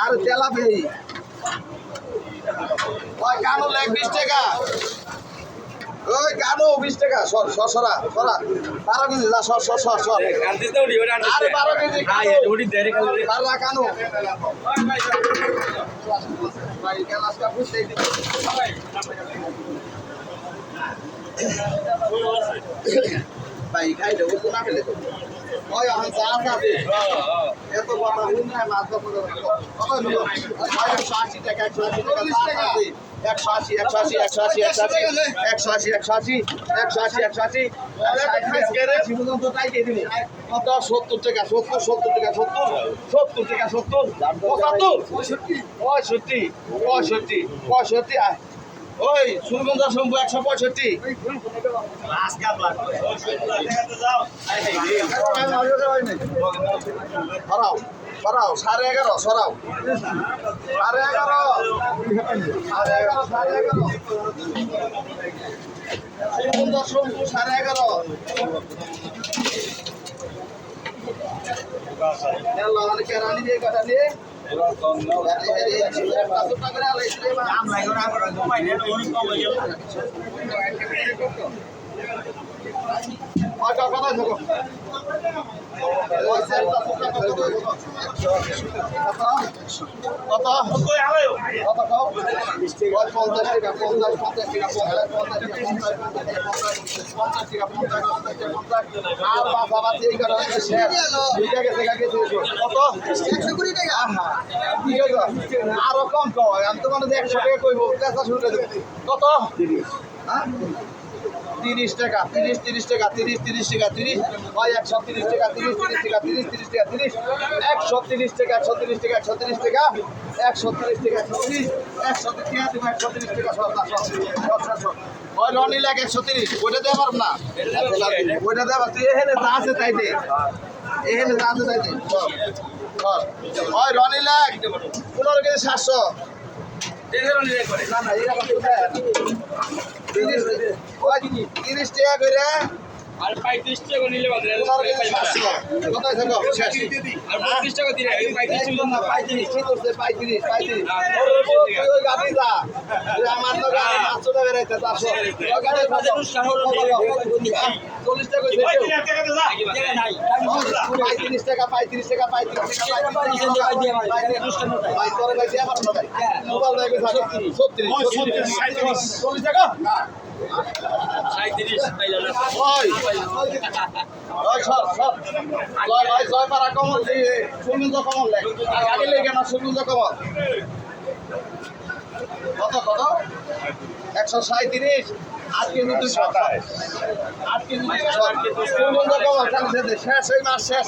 আর তেলা বেহি ওই কানো লেগ 20 টাকা ওই কানো 20 টাকা সরা 12 কেজি যা সর আরে 12 কেজি কানো কানো ভাই গ্লাসটা পুষে দিই ভাই খাই দেবো তো না ফেলে তো ওই এখন যা আছে এত বড় হুন না মাছ কত নিল 180 টাকা 180 টাকা 180 জীবন্ত তাই দিয়ে দিবি কত 70 টাকা 70 টাকা 65 আয় ওই সুরগঞ্জ শম্ভু 165 সরাও 11.5 সরাও 11.5 সুরগঞ্জ শম্ভু 11.5 কেরানি দিয়ে কাটা দিয়ে আরো কম কয় আমি তো মানে 100 টাকা কইব কত 30 টাকা 30 টাকা 130 টাকা 30 হয় 130 টাকা 30 টাকা 130 টাকা 130 টাকা 130 টাকা 130 টাকা 130 টাকা 130 টাকা ওই রনি লাগ 130 ওইটা দেওয়া পারব না ওইটা দেওয়া তুই এখানে যা আছে তাই দে এখানে যা আছে তাই দে ওই রনি লাগ 15 কেজি 700 না না এটা কত 30 টাকা করে আর 35 টাকা নিলে বাদ কোথায় থাকো আর 35 টাকা দিলে 35 না 35 ঠিক আছে 35 ওই গাড়ি যা আমার তো গাড়ি 500 টাকা বেরাইতে 400 ওই গাড়ি 40 টাকা কইছে 35 টাকা ভাই তোরে ভাই দিয়া পারো না ভাই মোবাইল লাগে 36 40 টাকা 37 পাইলা না ওই সর জয় পারা কমল সুমিন্দ কমল লেখ আগে লেগে না সুমিন্দ কমল কত 137 আজকে 227 আজকে 227 সুমিন্দ কমল শেষ এই মাস শেষ